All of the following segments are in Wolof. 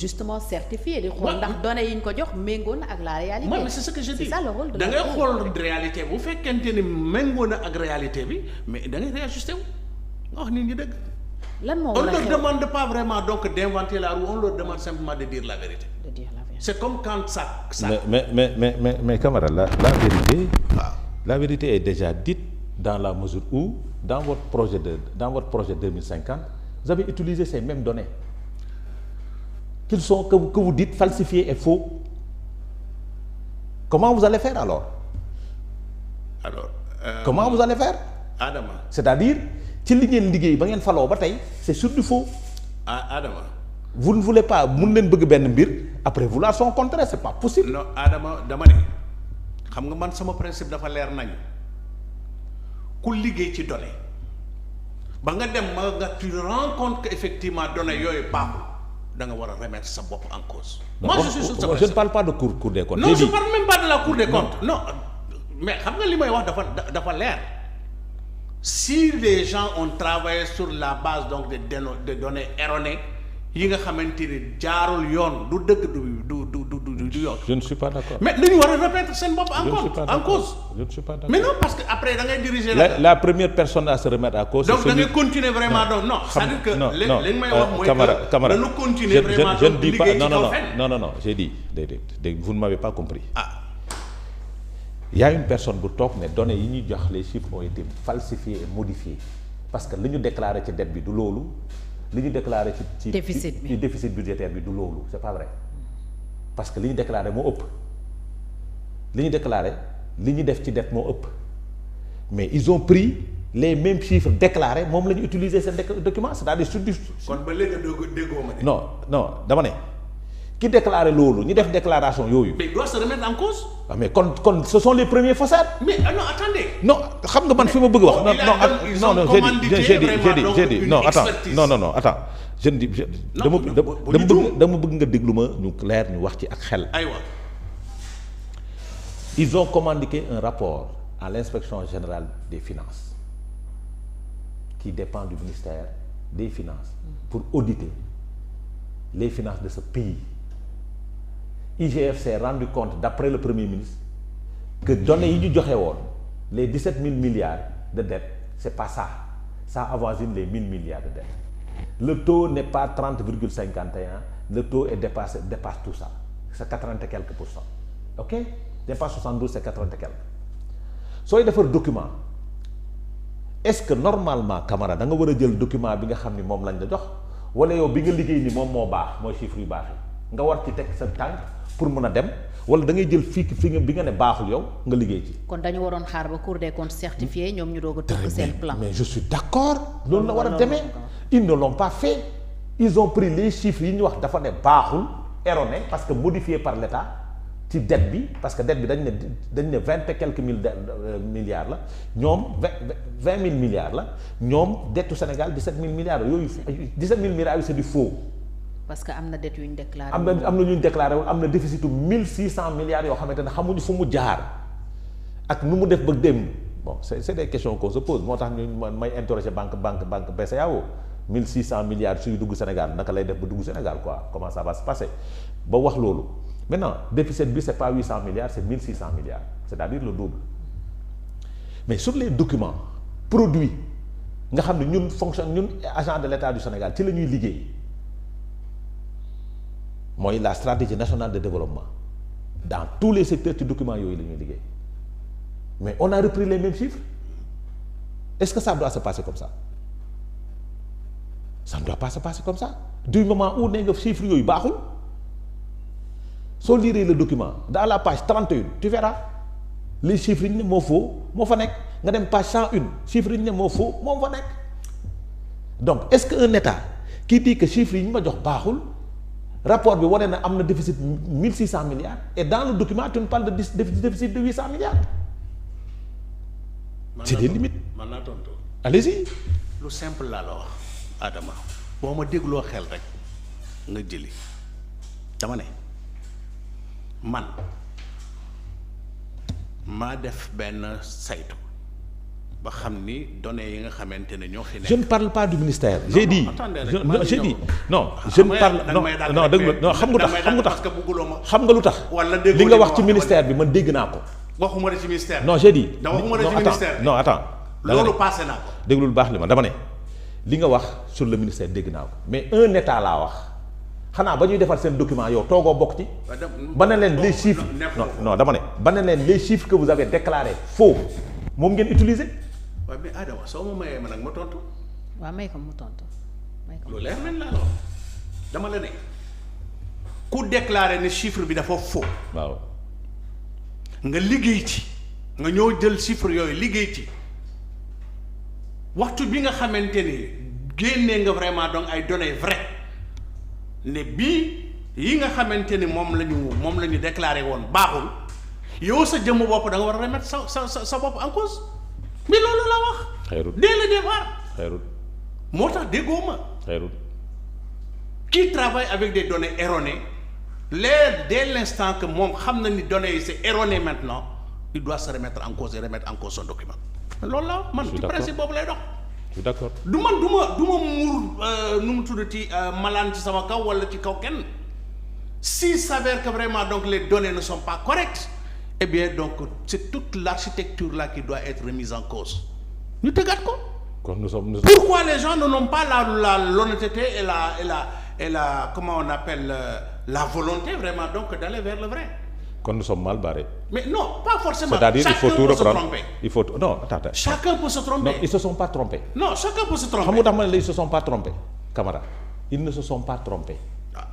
justement certifié di xool ndax données yi ñu ko jox méngoo na ak la réalité. moi mais c'est ce que je dis. c'est ça le rôle de da ngay xool réalité bu fekkente ni méngoo na ak réalité bi mais da ngay réajusté wu nga wax nit ñi dëgg. lan moo on ne leur demande pas vraiment donc d'inventer la roue, on leur demande simplement de dire la vérité. de dire la vérité. C'est comme quand ça. Mais Camara, la vérité. Ah. La vérité est déjà dite dans la mesure où dans votre projet 2050, vous avez utilisé ces mêmes données qu'ils sont que vous dites falsifiés et faux. Comment vous allez faire alors? Comment vous allez faire? Adama. C'est-à-dire ci li ngeen liggéey ba ngeen faloo ba tey c'est sur du faux. Adama. Vous ne voulez pas mun leen bëgg benn mbir après vouloir son contraire, c'est pas possible. Non Adama dama ne xam nga man sama principe dafa leer nañ ku liggéey ci données ba nga dem ma nga tu rends compte que effectivement données yooyu baaxul da nga war a remettre sa bopp en cause. Moi je suis sur ce principe. Je ne parle pas de cour des comptes. Non, je parle même pas de la cour des comptes. Non mais xam nga li may wax dafa leer. Si les gens ont travaillé sur la base donc de données erronées yi nga xamante ni jaarul yoon du dëgg du yoon. Je ne suis pas d'accord. Mais dañu war a remettre seen bopp en cause. Je ne suis pas d'accord. Mais non parce que après da ngay diriger la première personne à se remettre en cause. Donc da ngay continuer vraiment donc non c'est-à-dire que li may wax mooy que dañu continuer vraiment je ne dis pas non j'ai dit vous ne m'avez pas compris. Il y a une personne bu toog ne données yi ñuy jox les chiffres ont été falsifiés et modifiés parce que li ñu déclaré ci dette bi du loolu li ñu déclaré ci déficit budgétaire bi du loolu c'est pas vrai parce que li ñu déclaré moo ëpp li ñu déclaré li ñu def ci dette moo ëpp mais ils ont pris les mêmes chiffres déclarés moom la ñu utiliser seen document c'est-à-dire sur du. kon ba léegi déggoo ma de. non dama ne ki déclaré loolu ñu def déclaration yooyu. mais il doit se remettre en cause. Ah mais kon ce sont les premiers faussaires. Mais non attendez. Non xam nga man fi ma bëgg wax. Non j'ai dit non attends je ne dis dama bëgg nga déglu ma ñu clair ñu wax ci ak xel. Aywa. Ils ont commandité un rapport à l'inspection générale des finances qui dépend du ministère des finances pour auditer les finances de ce pays. IGF s'est rendu compte d'après le Premier ministre que données yi ñu joxe woon les 17 000 milliards de dettes c'est pas ça avoisine les 1000 milliards de dettes. Le taux n'est pas 30,51, le taux dépasse tout ça, c'est 80 et quelques pourcents. OK? Dépasse 72, c'est 80 et quelques. Sooy defar document est-ce que normalement Camara da nga war a jël document bi nga xam ni moom lañ la jox wala yow bi nga liggéey ni moom moo baax mooy chiffres yu baax yi nga war ci teg sa tànk pour mën a dem wala da ngay jël fi nga bi nga ne baaxul yow nga liggéey ci. kon dañu waroon xaar ba Cour des comptes certifié ñoom ñu doog a tëgg seen plan. mais je suis d'accord loolu la war a demee ils ne l'ont pas fait ils ont pris les chiffres yi ñu wax dafa ne baaxul erroné parce que modifié par l'État ci dette bi parce que dette bi dañ ne 20 et quelques milliards la ñoom 20 000 milliards la ñoom dettu Sénégal 17 000 milliards yooyu 17 000 milliards yi c'est du faux. parce que am na dette yu ñu déclaré. am na ñu déclaré wul am na déficitu 1600 milliards yoo xamante ne xamuñu fu mu jaar ak nu mu def ba démb bon c'est des questions qu'on se pose moo tax ñu may interroger banque BCEAO 1600 milliards suy dugg Sénégal naka lay def ba dugg Sénégal quoi comment ça va se passer ba wax loolu maintenant déficit bi c'est pas 800 milliards c'est 1600 milliards c'est-à-dire le double mais sur les documents produits nga xam ne ñun agent de l'État du Sénégal ci la ñuy liggéey. mooy la stratégie nationale de développement dans tous les secteurs ci documents yooyu la ñuy liggéey mais on a repris les mêmes chiffres est-ce que ça doit se passer comme ça ne doit pas se passer comme ça du moment où ne nga chiffres yooyu baaxul soo lire le document dans la page 31 tu verras les chiffres yi ñu ne moo faux moo fa nekk nga dem page 101 chiffres yi ñu ne moo faux moo fa nekk donc est-ce que un État qui dit que chiffres yi ñu ma jox baaxul rapport bi wane na am na déficit 1600 milliards et dans le document tu nous parles de déficit de 800 milliards. C'est des limites. man naa tontu. Allez-y. lu simple laa la wax Adama boo ma dégloo xel rek nga jëli dama ne man maa def benn saytu ba xam ni données yi nga xamante ne ñoo fi nekk. je ne parle pas du ministère. j'ai dit j'ai dit non je ne parle non dégg non xam nga tax xam nga lu tax li nga wax ci ministère bi man dégg naa ko. waxuma ci ministère. non j'ai dit waxuma ci ministère. non attends loolu passé naa ko. déglu lu baax li ma dama ne li nga wax sur le ministère dégg naa ko mais un état laa wax xanaa ba ñuy defar seen document yow toogoo bokk ci. ba ne leen les chiffres non dama ne ba ne leen les chiffres que vous avez déclarés faux moom ngeen utiliser. waaw mais Adama soo ma mayee ma nag ma tontu. waaw may ko mu tontu may ko. lu leer nañ laa la wax dama la ne ku déclaré ne chiffre bi dafa faux. waaw nga liggéey ci nga ñëw jël chiffre yooyu liggéey ci waxtu bi nga xamante ni génnee nga vraiment donc ay données vraies ne bii yi nga xamante ni moom la ñu déclaré woon baaxul yow sa jëmm bopp da nga war a remettre sa bopp en cause. mais loolu la wax. xeerut dès le départ. xeerut moo tax déggoo ma. xeerut qui travaille avec des données erronées dès l'instant que moom xam na ni données yi c'est erroné maintenant il doit se remettre en cause et remettre en cause son document. loolu la man ci principe boobu lay dox. je suis d'accord. du ma muur nu mu tuddati malaan ci sama kaw wala ci kaw kenn s'il s'avère que vraiment donc les données ne sont pas correctes. Eh bien donc c'est toute l'architecture là qui doit être remise en cause ñu tëggaat ko. kon nous sommes pourquoi les gens n'ont pas l'honnêteté et la comment on appelle la volonté vraiment donc d'aller vers le vrai. kon nous sommes mal barrés. mais non pas forcément. c'est-à-dire il faut tout reprendre il faut non attends. chacun peut se tromper. non ils se sont pas trompés. non chacun peut se tromper. xam nga tax ma ne la ils se sont pas trompés camarade ils ne se sont pas trompés. Ah.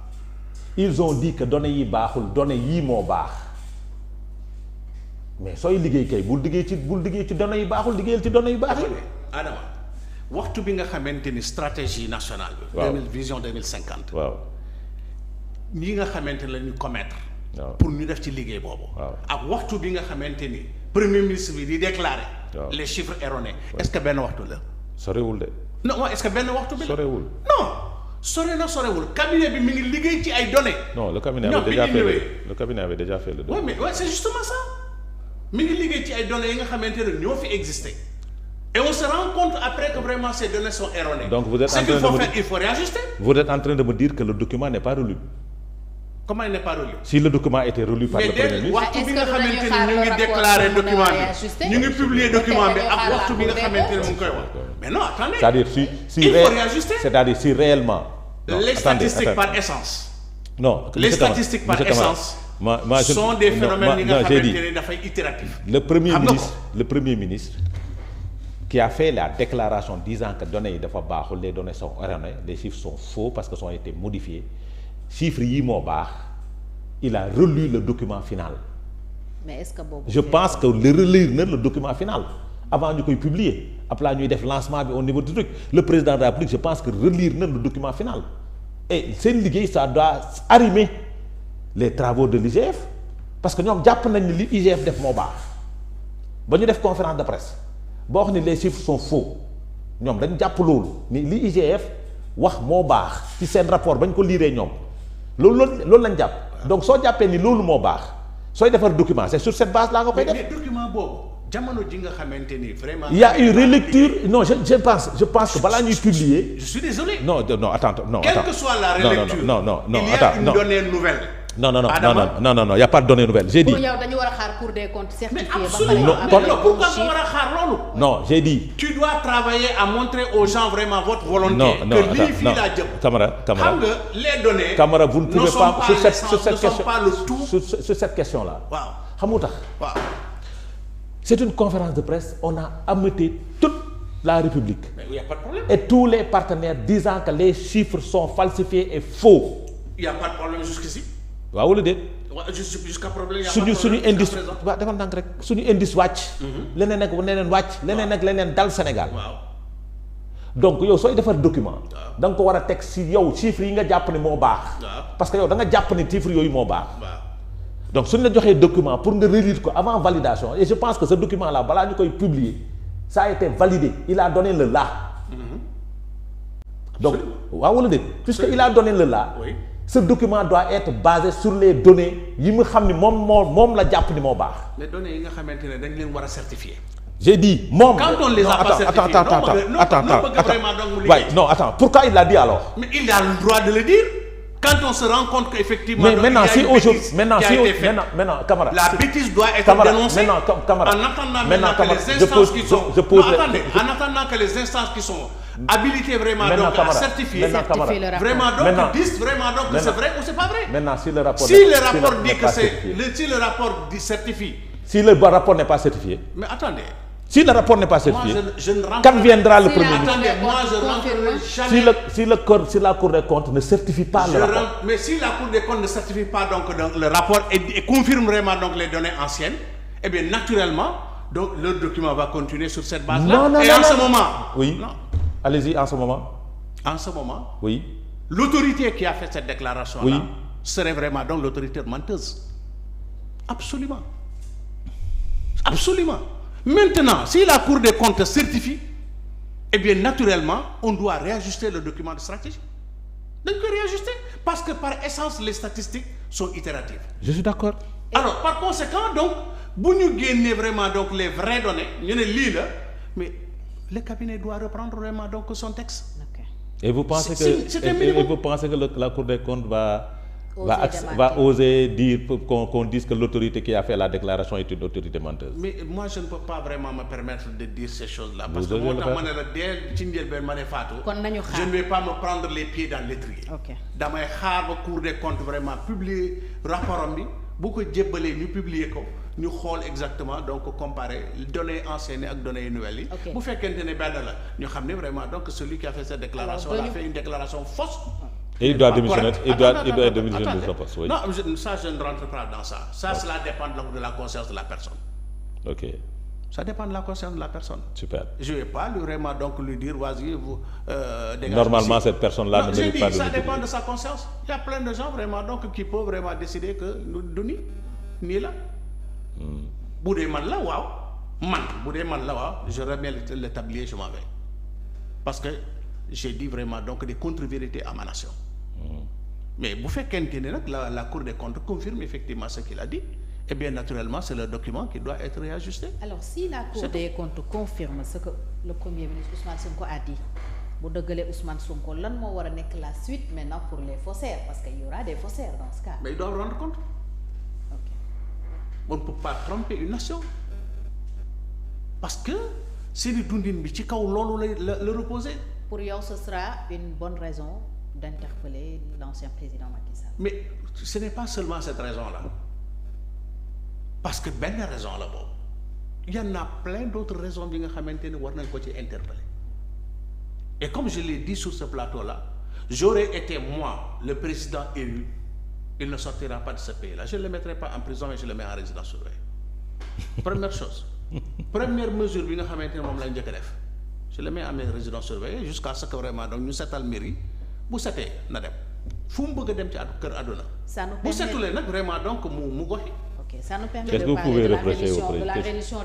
ils ont dit que données yi baaxul données yii moo baax. mais sooy liggéey kay bul liggéey ci données yi baaxul liggéeyal ci données yu baax yi. Adama waxtu bi nga xamante ni stratégie nationale bi. waaw vision 2050. waaw ñi nga xamante ne la ñu commettre. waaw pour ñu def ci liggéey boobu. waaw ak waxtu bi nga xamante ni premier ministre bi di déclarer. waaw les chiffres erronés. est-ce que benn waxtu la. sorewul de. non est-ce que benn waxtu bi la. sorewul non sorewul cabinet bi mi ngi liggéey ci ay données. non le cabinet avait déjà fait le oui mais ouais, c'est justement ça. mi ngi liggéey ci ay données yi nga xamante ne ñoo fi existé et on se rend compte après que vraiment ces données sont erronées. donc vous êtes en train de me dire il faut réajuster. vous êtes en train de me dire que le document n'est pas relu. comment il n'est pas relu. si le document était relu par le premier ministre. waxtu bi nga xamante ni ñu ngi déclarer document bi ñu ngi publier document bi ak waxtu bi nga xamante ne mu ngi koy wax mais non attendez. c'est-à-dire il faut réajuster. c'est-à-dire si réellement. non, les statistiques par essence. non les statistiques par essence. sont des phénomènes yi nga xamante ne dafay itératif. le premier ministre qui a fait la déclaration disant que données yi dafa baaxul les données sont erronées les chiffres sont faux parce que sont été modifiés chiffres yi moo baax il a relu le document final. mais est-ce que boobu je pense que le relire na le document final avant ñu koy publier après ñuy def lancement bi au niveau du truc le président de la République je pense que relire na le document final et seen liggéey ça doit arrimer les travaux de l'IGF parce que ñoom jàpp nañ ni li IGF def moo baax ba ñu def conférence de presse boo wax ni les chiffres sont faux ñoom dañ jàpp loolu ni li IGF wax moo baax ci seen rapport bañ ko liiree ñoom loolu lañ jàpp donc soo jàppee ni loolu moo baax sooy defar document c'est sur cette base là nga koy def. mais document boobu jamono ji nga xamante ni vraiment. il y a une relecture non je pense que balaa ñuy publier. je suis désolé. non attends non. quelle que soit la relecture. non il y a une donnée nouvelle. non y a pas de données nouvelles j'ai dit. pour yow dañu war a xaar Cour des comptes certifié. mais absolument pourquoi nga war a xaar loolu. non j'ai dit. tu dois travailler à montrer aux gens vraiment votre volonté. que lii fii laa jëm. Camara xam nga les données. Camara vous ne pouvez pas sur cette question là. waaw xam nga tax. waaw. c'est une conférence de presse on a ameuté toute la République. mais il y a pas de problème. et tous les partenaires disant que les chiffres sont falsifiés et faux. il y a pas de problème jusqu'ici. waaw wala déet. jusqu'à problème. suñu indice waaw defal ndànk rek suñu indice wàcc. leneen ak leneen wàcc. leneen ak leneen dal Sénégal. waaw. donc yow sooy defar document. da nga ko war a teg si yow chiffres yi nga jàpp ne moo baax. parce que yow da nga jàpp ne chiffres yooyu moo baax. donc suñu la joxee document pour nga relire ko avant validation et je pense que ce document là balaa ñu koy publier ça a été validé il a donné le là. donc waaw wala déet. puisque il a donné le là. oui. ce document doit être basé sur les données yi mu xam ni moom la jàpp ni moo baax. les données yi nga xamante ne dañ leen war a certifier. j'ai dit moom. Quand on les a pas certifiés, attends, pourquoi il l'a dit alors? Mais il a le droit de le dire. Quand on se rend compte qu'effectivement, mais maintenant si aujourd'hui, maintenant Camara, la bêtise doit être dénoncée. Maintenant Camara, en attendant maintenant que les instances qui sont, en attendant que les instances qui sont habilitées vraiment donc à certifier, vraiment donc disent vraiment donc que c'est vrai ou c'est pas vrai. Maintenant si le rapport dit que c'est, si le rapport dit certifie. Si le rapport n'est pas certifié. Mais attendez. Si le rapport n'est pas certifié, moi, quand viendra le Premier ministre? Attendez, moi je ne rentrerai jamais. Si la Cour des comptes ne certifie pas le rapport. Mais si la Cour des comptes ne certifie pas donc le rapport et confirme vraiment donc les données anciennes, eh bien naturellement, donc le document va continuer sur cette base-là. Ce moment. Oui. Non. Allez-y, en ce moment. En ce moment. Oui. L'autorité qui a fait cette déclaration-là serait vraiment donc l'autorité menteuse. Absolument. Absolument. Maintenant, si la Cour des comptes certifie, eh bien, naturellement, on doit réajuster le document de stratégie. Donc, réajuster. Parce que par essence, les statistiques sont itératives. Je suis d'accord. Alors, par conséquent, donc, si nous gagnons vraiment donc, les vraies données, mais le cabinet doit reprendre vraiment donc, son texte. Okay. Et vous pensez que la Cour des comptes va oser dire qu'on dise que l'autorité qui a fait la déclaration est une autorité menteuse? Mais moi, je ne peux pas vraiment me permettre de dire ces choses-là. Parce que moi, je ne vais pas me prendre les pieds dans l'étrier. Dans mes rares Cour des comptes, vraiment, publier rapport, beaucoup de djebbalé, nous publier nous xool exactement donc comparer données anciennes ak données nouvelles yi. Bu fekkente ne benn la ñu xam ne vraiment donc celui qui a fait cette déclaration a fait une déclaration fausse. Et il doit démissionner. Il doit démissionner de son poste. Oui. Non, ça je ne rentre pas dans ça. Ça, cela dépend donc de la conscience de la personne. Ok. Ça dépend de la conscience de la personne. Super. Je ne vais pas vraiment donc lui dire vas-y vous dégagez. Normalement cette personne-là ne mérite pas de. Ça dépend de sa conscience. Il y a plein de gens vraiment donc qui peuvent vraiment décider que nous ni là. Boudé man la waaw man boudé man la waaw je remets le tablier je m'en vais parce que j'ai dit vraiment donc des contre-vérités à ma nation. Mais vous faites la Cour des comptes confirme effectivement ce qu'il a dit, et bien naturellement c'est le document qui doit être réajusté. Alors si la Cour des comptes confirme ce que le Premier ministre Ousmane Sonko a dit, bu dëggalee Ousmane Sonko lan moo war a nekk la suite maintenant pour les faussaires, parce qu'il y aura des faussaires dans ce cas. Mais ils doivent rendre compte. On ne peut pas tromper une nation parce que c'est le dundin bi ci kaw lolu le reposer. Pour yow ce sera une bonne raison d'interpeller l'ancien président Macky Sall. Mais ce n'est pas seulement cette raison-là. Parce que benn raison la boobu. Il y en a plein d'autres raisons bi nga xamantene war nañ ko ci interpeller. Et comme je l'ai dit sur ce plateau-là, j'aurais été moi le président élu, il ne sortira pas de ce pays-là. Je ne le mettrai pas en prison, mais je le mets en résidence surveillée. Première chose. Première mesure, je le mets en résidence surveillée jusqu'à ce que vraiment nous settle mairie. Vous savez, nadem. Fum bëgg dem ci kër aduna. Ça nous permet. Vous setulé nak vraiment donc mu goxi. OK, ça nous permet de parler de la reddition